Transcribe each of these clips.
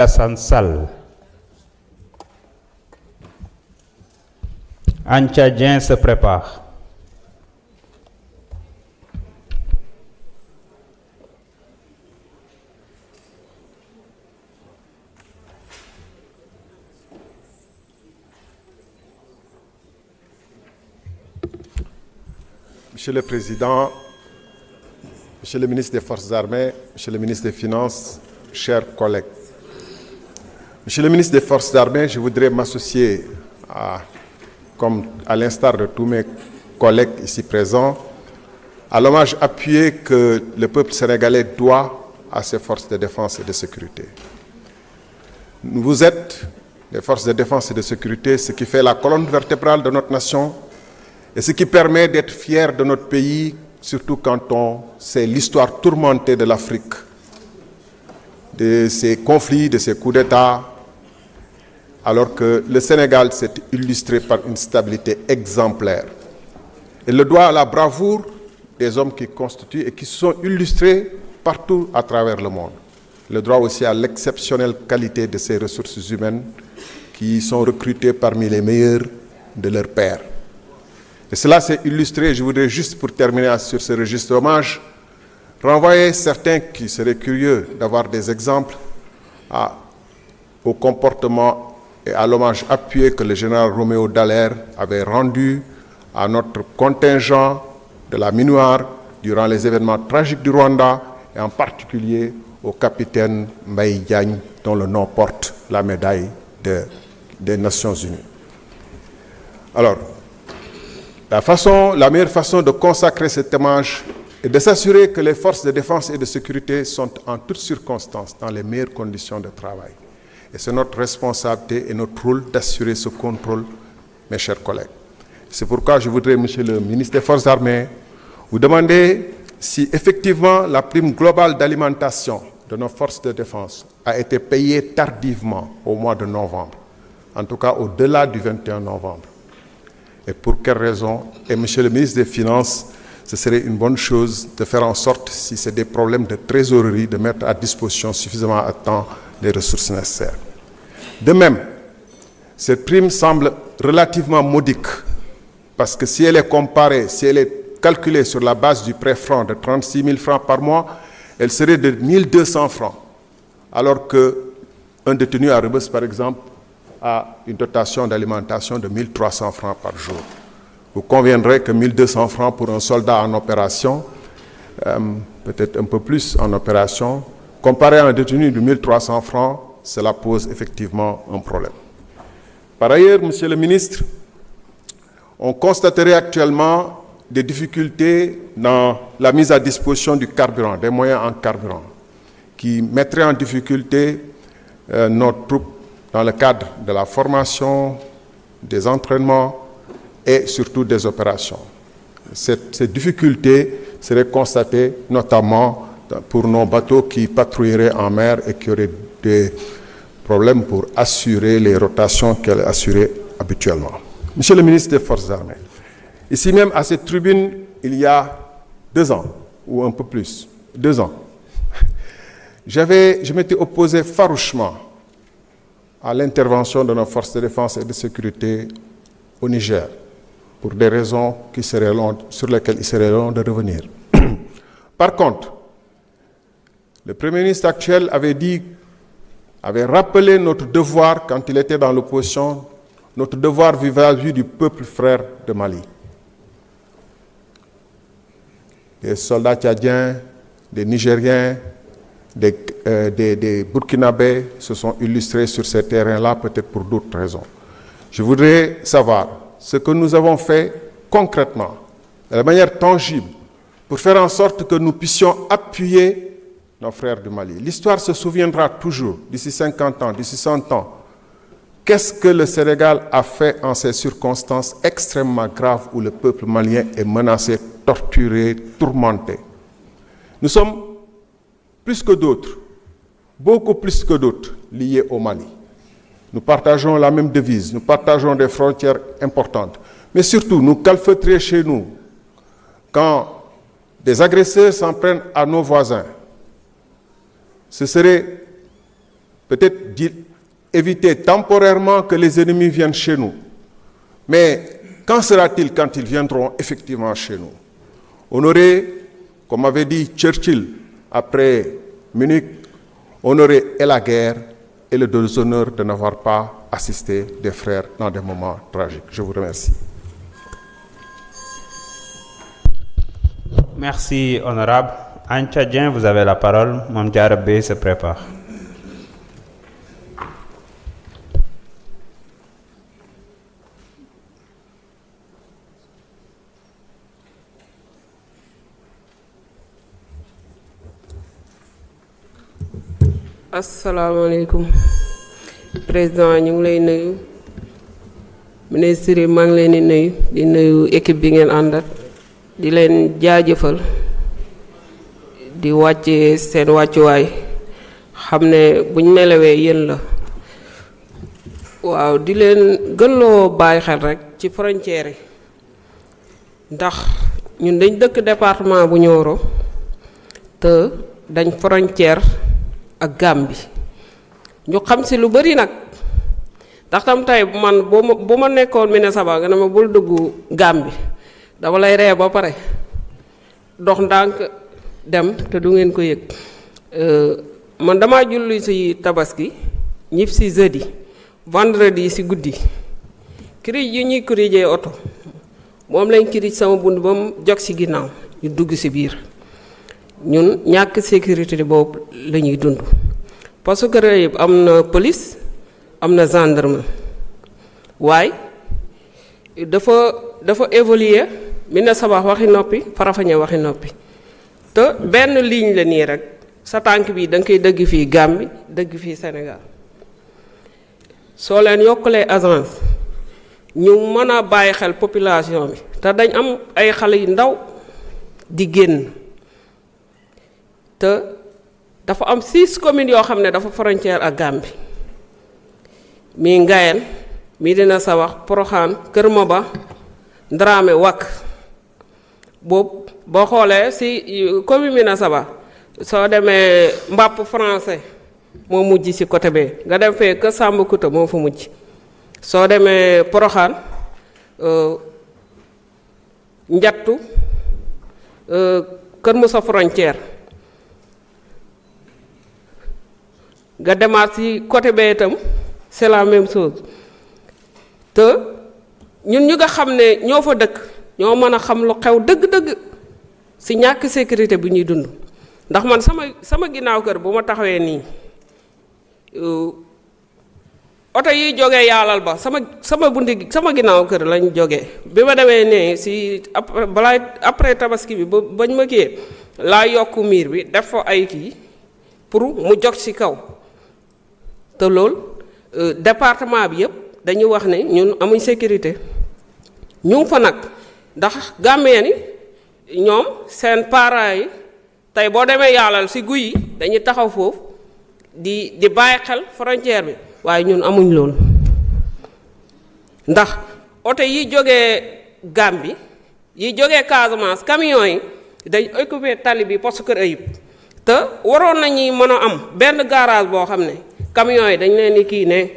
Hassan Sall. Anchadien se prépare. Monsieur le Président, Monsieur le ministre des Forces armées, Monsieur le ministre des Finances, chers collègues. Monsieur le ministre des Forces armées, je voudrais m'associer, comme à l'instar de tous mes collègues ici présents, à l'hommage appuyé que le peuple sénégalais doit à ses forces de défense et de sécurité. Vous êtes, les forces de défense et de sécurité, ce qui fait la colonne vertébrale de notre nation, et ce qui permet d'être fier de notre pays, surtout quand on sait l'histoire tourmentée de l'Afrique, de ses conflits, de ses coups d'État, alors que le Sénégal s'est illustré par une stabilité exemplaire. Et le doit à la bravoure des hommes qui constituent et qui se sont illustrés partout à travers le monde. Le droit aussi à l'exceptionnelle qualité de ces ressources humaines qui sont recrutées parmi les meilleurs de leur pairs. Et cela s'est illustré, je voudrais juste pour terminer sur ce registre hommage, renvoyer certains qui seraient curieux d'avoir des exemples au comportement et à l'hommage appuyé que le général Roméo Dallaire avait rendu à notre contingent de la Minuar durant les événements tragiques du Rwanda et en particulier au capitaine Mbaye Diagne dont le nom porte la médaille des Nations Unies. Alors, la meilleure façon de consacrer cet hommage est de s'assurer que les forces de défense et de sécurité sont en toutes circonstances dans les meilleures conditions de travail. Et c'est notre responsabilité et notre rôle d'assurer ce contrôle, mes chers collègues. C'est pourquoi je voudrais, Monsieur le ministre des Forces armées, vous demander si effectivement la prime globale d'alimentation de nos forces de défense a été payée tardivement au mois de novembre, en tout cas au-delà du 21 novembre. Et pour quelles raisons? Et Monsieur le ministre des Finances, ce serait une bonne chose de faire en sorte, si c'est des problèmes de trésorerie, de mettre à disposition suffisamment à temps les ressources nécessaires. De même, cette prime semble relativement modique, parce que si elle est comparée, si elle est calculée sur la base du prêt franc de 36 000 francs par mois, elle serait de 1 200 francs, alors qu'un détenu à Rebeuss, par exemple, a une dotation d'alimentation de 1 300 francs par jour. Vous conviendrez que 1 200 francs pour un soldat en opération, peut-être un peu plus en opération, comparé à un détenu de 1 300 francs, cela pose effectivement un problème. Par ailleurs, Monsieur le ministre, on constaterait actuellement des difficultés dans la mise à disposition du carburant, des moyens en carburant, qui mettraient en difficulté nos troupes dans le cadre de la formation, des entraînements et surtout des opérations. Ces difficultés seraient constatées notamment pour nos bateaux qui patrouilleraient en mer et qui auraient des problèmes pour assurer les rotations qu'elles assuraient habituellement. Monsieur le ministre des Forces armées, ici même à cette tribune, il y a 2 ans, ou un peu plus, 2 ans, je m'étais opposé farouchement à l'intervention de nos forces de défense et de sécurité au Niger, pour des raisons sur lesquelles il serait long de revenir. Par contre, le Premier ministre actuel avait rappelé notre devoir, quand il était dans l'opposition, notre devoir vis-à-vis du peuple frère de Mali. Des soldats tchadiens, des Nigériens, des Burkinabés se sont illustrés sur ces terrains-là, peut-être pour d'autres raisons. Je voudrais savoir ce que nous avons fait concrètement, de manière tangible, pour faire en sorte que nous puissions appuyer nos frères du Mali. L'histoire se souviendra toujours, d'ici 50 ans, d'ici 100 ans, qu'est-ce que le Sénégal a fait en ces circonstances extrêmement graves où le peuple malien est menacé, torturé, tourmenté. Nous sommes plus que d'autres, beaucoup plus que d'autres, liés au Mali. Nous partageons la même devise, nous partageons des frontières importantes. Mais surtout, nous calfeutrons chez nous quand des agresseurs s'en prennent à nos voisins. Ce serait peut-être éviter temporairement que les ennemis viennent chez nous. Mais qu'en sera-t-il quand ils viendront effectivement chez nous? On aurait, comme avait dit Churchill après Munich, on aurait et la guerre et le déshonneur de n'avoir pas assisté des frères dans des moments tragiques. Je vous remercie. Merci, honorable. Anne Tchadien, vous avez la parole. Mme Diarabé se prépare. asalaamaaleykum président ñu ngi lay nuyu ministre yi maa ngi leen di nuyu équipe bi ngeen àndat di leen jaajëfal di wàcce seen wàccuwaay xam ne buñ nelawee yéen la waaw di leen gënloo bàyyi xel rek ci frontière yi ndax ñun dañ dëkk département bu Nioro te dañ frontière ak Gambie ñu xam si lu bari nag ndax tam tey man bu ma nekkoon Minnesota nga ne ma bul dugg Gambie dama lay ree ba pare dox ndànk dem te du ngeen ko yëg man dama julli si tabaski ñib si jeudi vendredi si guddi kirij yi ñuy kirijee oto moom lañ kirij sama bunt ba mu jog si ginnaaw ñu dugg si biir ñun ñàkk sécurité boobu la ñuy dund parce que réew am na police am na gendarme waaye dafa évoluer mi ne sabax waxi noppi Farafeñe waxi noppi te benn ligne la nii rek sa tànk bi da nga koy dëgg fii Gambie dëgg fii Sénégal soo leen yokkalee agence ñu mën a bàyyi xel population bi te dañ am ay xale yu ndaw di génn te dafa am 6 communes yoo xam ne dafa frontière ak Gambie mii Ngayeen mii dina Sawax Poroxaan Kër Maba Ndramé Wak boobu boo xoolee si commune bi na Saba soo demee Mbàpp français moo mujj si côté bee nga dem fee Kër Samba Kuta moo fa mujj soo demee Poroxaan Njattu Kër Moussa frontière nga demaat si côté bee itam c'est la même chose te ñun ñu nga xam ne ñoo fa dëkk ñoo mën a xam lu xew dëgg-dëgg si ñàkk sécurité bi ñuy dund ndax man sama ginnaaw kër bu ma taxawee nii oto yi jógee yaalal ba sama ginnaaw kër lañ jógee bi ma demee ne si après tabaski bi bañ ma kiyee laa yokk miir bi def fa ay kii pour mu jog si kaw te loolu département bi yëpp dañuy wax ne ñun amuñ sécurité ñu ngi fa nag ndax Gambien yi ñoom seen parents yi tey boo demee yaalal si guy yi dañuy taxaw foofu di bàyyi xel frontière bi waaye ñun amuñ loolu ndax oto yi jógee Gambie yi jógee Casamance camion yi dañ occupé tali bi poste Kër Ayib te waroon nañuy mën a am benn garage boo xam ne camion yi dañ leen di kii ne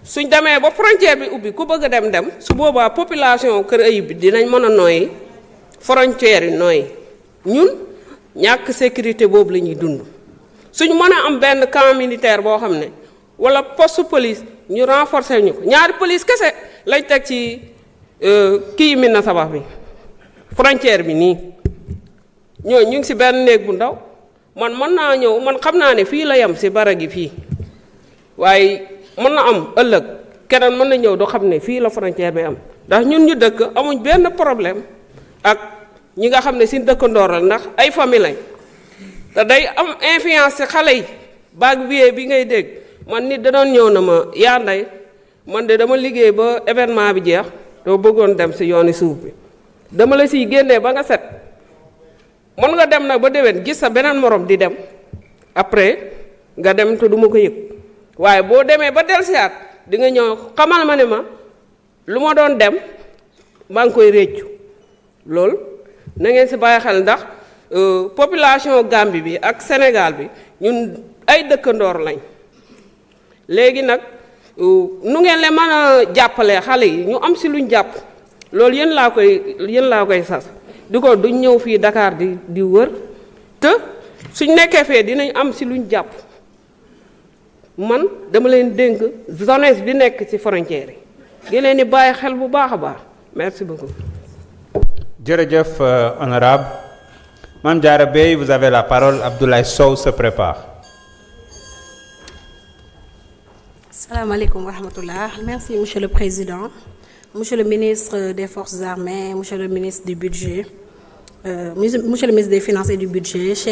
suñ demee ba frontière bi ubbi ku bëgg a dem su boobaa population Kër Ayib bi dinañ mën a nooyi frontière yi nooyi ñun ñàkk sécurité boobu la ñuy dund suñ mën a am benn camp militaire boo xam ne wala poste police ñu renforcer ñu ko ñaari police kese lañ teg ci kii mi na sabax bi frontière bi nii ñooñu ñu ngi si benn néeg bu ndaw man mën naa ñëw man xam naa ne fii la yem si bara gi fii waaye mën na am ëllëg keneen mën na ñëw doo xam ne fii la frontière bi am ndax ñun ñu dëkk amuñ benn problème ak ñi nga xam ne si dëkkandoor la ndax ay famille lañ te day am influence si xale yi baag bi ngay dégg man nit da doon ñëw na ma yaa nday man de dama liggéey ba événement bi jeex doo bëggoon dem si yooni suuf bi dama la siy génnee ba nga set mën nga dem nag ba déwén gis sa beneen morom di dem après nga dem te du ma ko yëg waaye boo demee ba dellusiwaat di nga ñëw xamal ma ne ma lu ma doon dem maa ngi koy réccu loolu na ngeen si bàyyi xel ndax population Gambie bi ak Sénégal bi ñun ay dëkkandoor lañ léegi nag nu ngeen leen mën a jàppalee xale yi ñu am si luñ jàpp loolu yéen laa koy sas di ko duñ ñëw fii Dakar di wër te suñ nekkee fee dinañ am si luñ jàpp man dama leen dénk jeunesse bi nekk ci frontière yi gi leen di bàyyi xel bu baax a baax merci beaucoup. jërëjëf honorable Mame Diarra Bèye, vous avez la parole. Abdoulaye Sow se prépare. Salam alaikum wa rahmatullah. Merci monsieur le président, monsieur le ministre des Forces armées, monsieur le ministre du budget, monsieur le ministre des Finances et du budget.